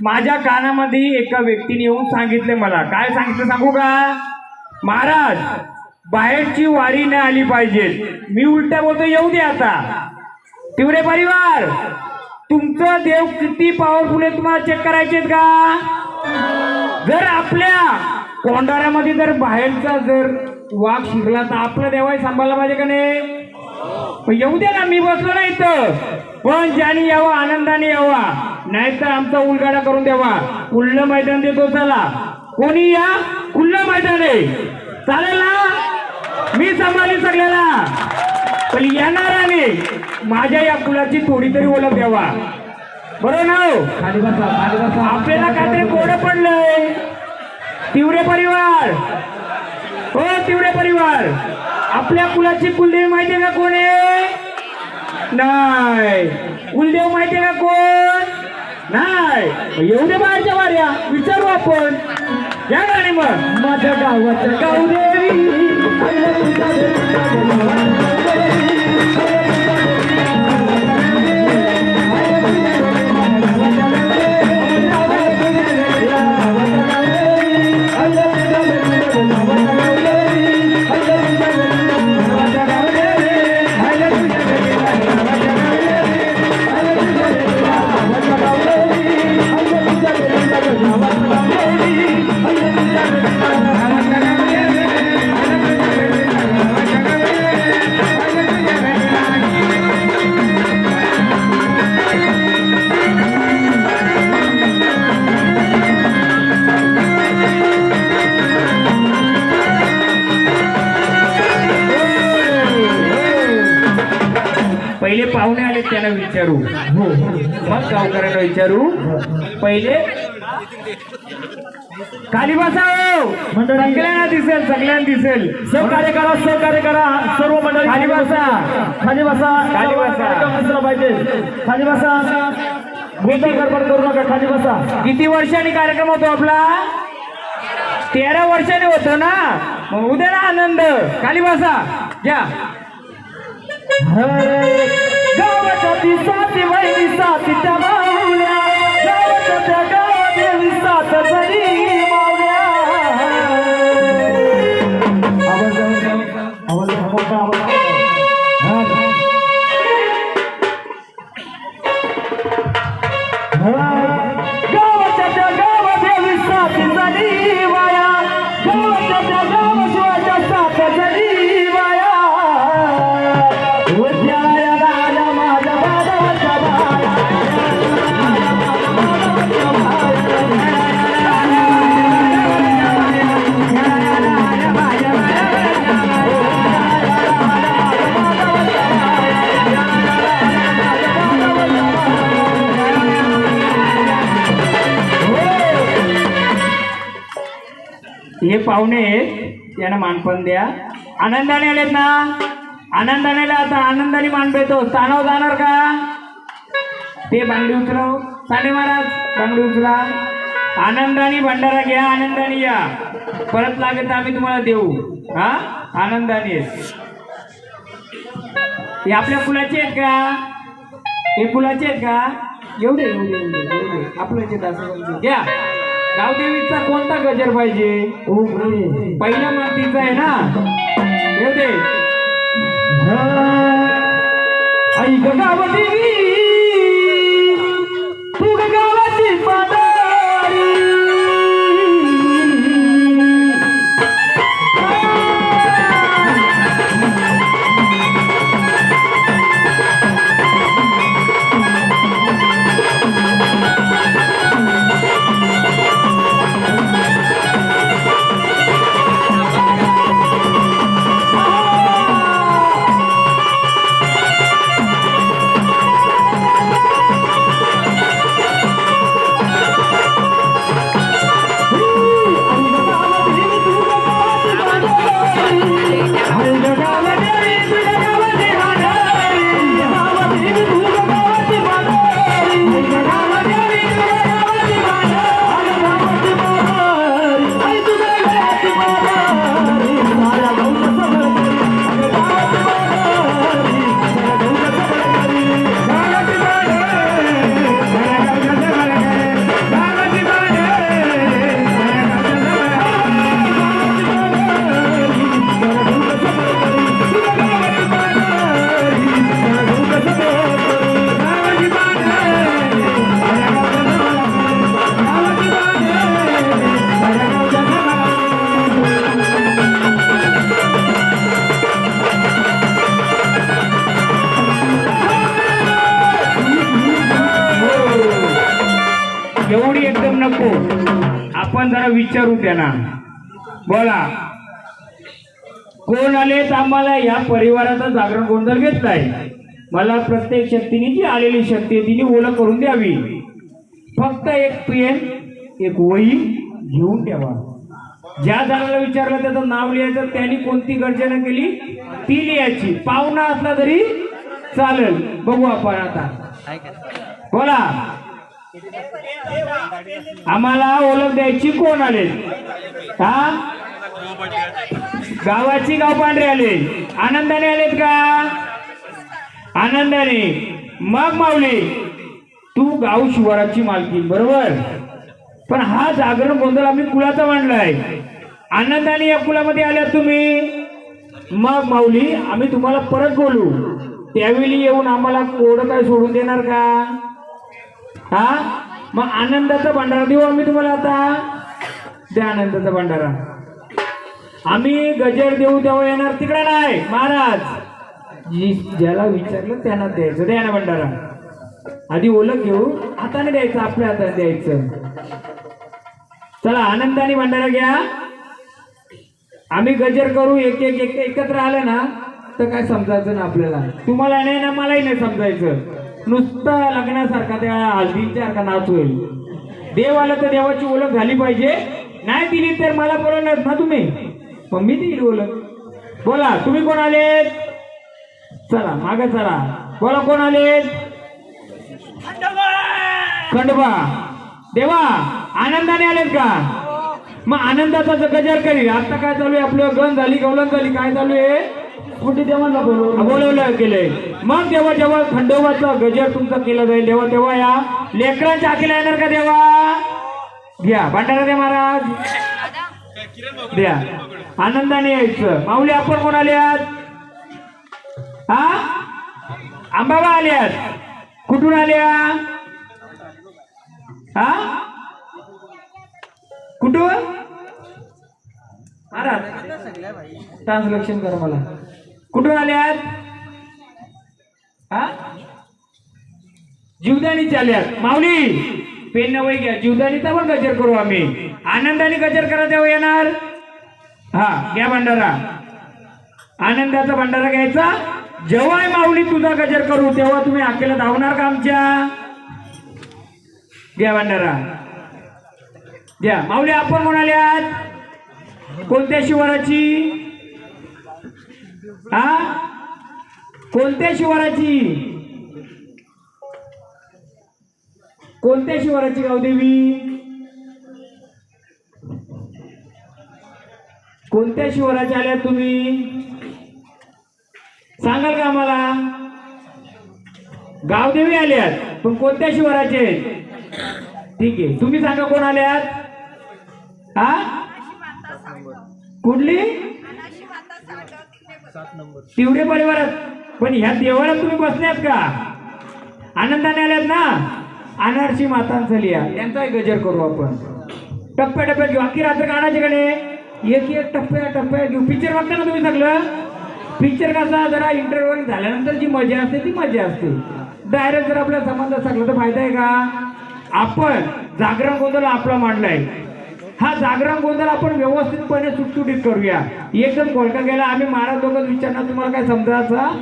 माझ्या कानामध्ये एका व्यक्तीने येऊन सांगितले मला. काय सांगितलं सांगू का? महाराज, बाहेरची वारी नाही आली पाहिजे. मी उलटा बोलतो, येऊ दे आता. तिवरे परिवार, तुमचं देव किती पॉवरफुल आहे तुम्हाला चेक करायचेत का? जर आपल्या कोंडाऱ्यामध्ये जर बाहेरचा जर वाघ शिरला तर आपलं देवाही सांभाळला पाहिजे का नाही? येऊ दे ना, मी बसलो नाही इथं, पण ज्याने यावा आनंदाने यावा, नाहीतर आमचा उलगाडा करून द्यावा. खुल्लं मैदान देतो, चला कोणी या, खुल्लं मैदान आहे, चालेल ना? मी सांभाळेल सगळ्याला. पण येणाऱ्याने माझ्या या कुलाची थोडी तरी ओळख द्यावा, बरोबर ना? खाली बसा, खाली बसा. आपल्याला काहीतरी कोडं पडलंय. तिवरे परिवार, हो तिवरे परिवार, आपल्या कुलाची कुलदेव माहितीये का कोण आहे? नाही. कुलदेव माहितीये का कोण? नाही. एवढे बाहेरच्या वाऱ्या विचारू आपण. या गाणी मग. माझ्या गावाच्या गावदेवी पहिले पाहुणे आले त्यांना विचारू, मग गावकऱ्यांना विचारू. पहिले खाली बसा. सगळ्यांना दिसेल, सगळ्यांना दिसेल. सहकार्य करा, सहकार्य करा. सर्व मंडळी खाली बसा, खाली बसा, खाली बसा. असलं पाहिजे. खाली बसा, गोंधळ गडबड करू नका. खाली बसा. किती वर्षांनी कार्यक्रम होतो आपला? 13 वर्षांनी होतो ना. मग उद्या ना आनंद. खाली बसा, घ्या. गावाच्या दिसाती वैरी साथी त्या माऊल्या, गावाच्या त्या गावादेवी साथ जरी माऊल्या. गावाच्या त्या गावादेवी साथी जरी वाया, गावाच्या त्या गावाशिवाच्या साथ जरी वाया. हे पाहुणे त्यांना मानपण द्या. आनंदाने आलेत ना? आनंदाने आले. आता आनंदाने मान देतो. स्थानावर जाणार का? ते बांगडी उचलव. साने महाराज बांगडी उचला. आनंदाने भंडारा घ्या, आनंदाने या. परत लागेल तर आम्ही तुम्हाला देऊ. हा, आनंदाने. हे आपल्या फुलाचे आहेत का? हे फुलाचे आहेत का? एवढे एवढे एवढे एवढे आपल्याचे दास घ्या. गावदेवीचा कोणता गजर पाहिजे? पहिल्या मातीचा आहे ना? येऊ दे. आई ग गावदेवी, तू ग गावाची पादारी. एवढी एकदम नको, आपण जरा विचारू त्यांना. बोला, कोण आलेत आम्हाला या परिवाराचा जागरण गोंधळ घेतलाय? मला प्रत्येक शक्तीने जी आलेली शक्ती आहे तिने ओळख करून द्यावी. फक्त एक पेन एक वही घेऊन ठेवा. ज्या जणाला विचारलं त्याचं नाव लिहायचं, त्यांनी कोणती गर्जना केली ती लिहायची. पाहुणा असला तरी चालेल. बघू आपण आता. बोला, आम्हाला ओळख द्यायची. कोण आले? हा, गावाची गाव पांढरे आले. आनंदाने आलेत का? आनंदाने. मग माऊली, तू गाव शिवाराची मालकी बरोबर, पण हा जागरण गोंधळ आम्ही कुलाचा मांडलाय. आनंदाने या कुलामध्ये आल्या तुम्ही. मग माऊली, आम्ही तुम्हाला परत बोलू त्यावेळी येऊन आम्हाला कोड काय सोडून देणार का? हा, मग आनंदाचा भंडारा देऊ आम्ही तुम्हाला. आता द्या आनंदाचा भंडारा. आम्ही गजर देऊ तेव्हा येणार, तिकडे नाही. महाराज ज्याला विचारलं त्यांना द्यायचं. द्या ना भंडारा. आधी ओळख घेऊ, हाताने द्यायचं, आपल्या हाताने द्यायचं. चला, आनंदाने भंडारा घ्या. आम्ही गजर करू. एक एक एक एकत्र आलं ना तर काय समजायचं ना आपल्याला. तुम्हाला नाही ना मलाही नाही समजायचं. नुसतं लग्नासारखा त्या हल्दीसारखा नाच होईल. देव आला तर देवाची ओळख झाली पाहिजे. नाही दिली तर मला बोलवणार ना तुम्ही, मग मी दिली ओळख. बोला, तुम्ही कोण आलेत? चला मागे चला. बोला, कोण आलेत? खंडोबा. देवा, आनंदाने आलेत का? मग आनंदाचा गजर करी. आता काय चालू आहे आपलं? गण झाली, गवलन झाली, काय चालू आहे? कुठे देवाला बोलवलं गेलंय. मग तेव्हा जेव्हा खंडोबाचा गजर तुमचा केला जाईल तेव्हा या लेकरांच्या आखीला येणार का? देवा घ्या भंडारा द्या. महाराज द्या. आनंदाने यायचं. माऊली, आपण कोण आल्यात? हा, अंबाबा आल्यात. कुठून आल्या? हा, कुठून? महाराज ट्रान्सलेशन करा मला. कुठून आल्यात? हा, जीवदानीच्या आल्यात. माऊली, पेन नवई घ्या. जीवदानीचा पण गजर करू आम्ही. आनंदाने गजर करा तेव्हा येणार. हा, घ्या भंडारा. आनंदाचा भंडारा घ्यायचा. जेव्हा माऊली तुझा गजर करू तेव्हा तुम्ही आखेला धावणार का आमच्या? घ्या भंडारा द्या. माऊली, आपण कोण आल्यात? कोणत्या शिवाराची? हा, कोणत्या शिवाराची? कोणत्या शिवाराची गावदेवी? कोणत्या शिवाराच्या आल्यात तुम्ही? सांगाल का आम्हाला? गावदेवी आल्यात, पण कोणत्या शिवाराचे? ठीक आहे, तुम्ही सांगा कोण आल्यात? हा, कुठली? तिवरे परिवारात. पण ह्या देवाला तुम्ही बसल्यात का? आनंदाने आल्यात ना? अनारशी मातांचा लिहा, त्यांचा गजर करू आपण. टप्प्या टप्प्यात घेऊ. अख्खी रात्र काढायच्याकडे एक एक टप्प्या घेऊ. पिक्चर बघता ना तुम्ही सगळं? पिक्चर कसा जरा इंटरव्ह्यू झाल्यानंतर जी मजा असते ती मजा असते. डायरेक्ट जर आपल्या संबंध सगळं तर फायदा आहे का? आपण जागरण गोंधळ आपला मांडलाय. हा जागरण गोंधळ आपण व्यवस्थितपणे सुटसुटीत करूया. एकदम कोलका गेला आम्ही महाराज दोघं विचारणार, तुम्हाला काय समजायचं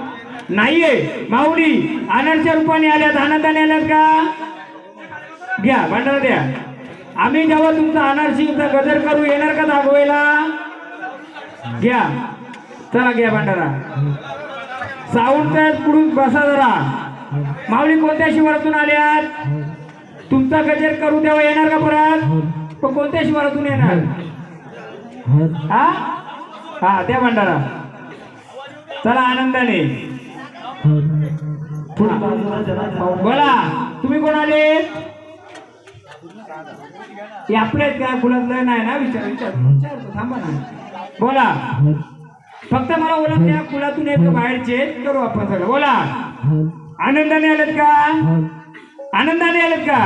नाहीये. माऊली आनंदच्या रूपाने आल्यात, आनंदाने आल्यात का? घ्या भंडारा द्या. आम्ही जेव्हा तुमचा अनारशीचा गजर करू येणार का दाखवायला? घ्या. चला घ्या भंडारा. साऊंडचा पुढून बसा जरा. माऊली कोणत्या शिवारातून आल्यात? तुमचा गजर करू तेव्हा येणार का परत? पण कोणत्या शिवारातून येणार? हा हा, त्या भंडारा. चला आनंदाने बोला. तुम्ही कोण आले? आपल्यात काय फुलातलं नाही ना? विचार थांबा ना. बोला. फक्त मला ओळख द्या. फुलातून येत बाहेरचे करू आपण सगळं. बोला. आनंदाने आलेत का? आनंदाने आलेत का?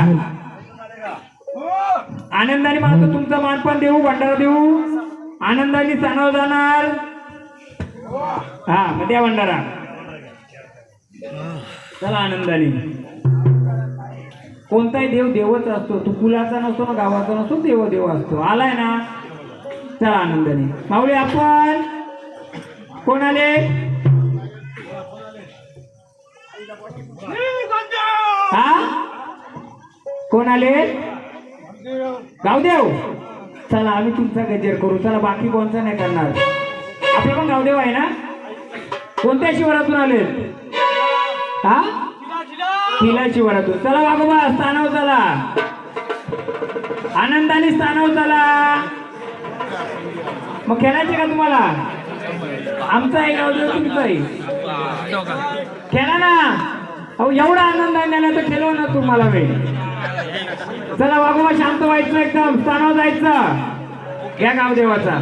आनंदाने मला तुमचं मानपान देऊ, भंडारा देऊ. आनंदाने सणाव जाणार. हा, मग त्या भंडारा. चला आनंदाने. कोणताही देव देवच असतो. तू कुलाचा नसतो ना, गावाचा नसतो, देव देव असतो. आलाय ना, चला आनंदाने. माऊली आपण कोण आले? हा, कोण आले? गावदेव. चला आम्ही तुमचा गजर करू. चला बाकी कोणचा नाही करणार. आपलं पण गावदेव आहे ना. कोणत्या शिवारातून आले? हा, किला शिवारातून. चला वाघोबा स्थानावर चला, आनंदाने स्थानावर चला. मग खेळायचे का तुम्हाला? आमचा आहे गावदेव, तुमचा आहे. खेळा ना. अहो एवढा आनंद आहे ना, तर खेळव ना तुम्हाला मी. चला वाघोबा शांत व्हायचं, एकदम स्थानावर जायचं. घ्या गावदेवाचा.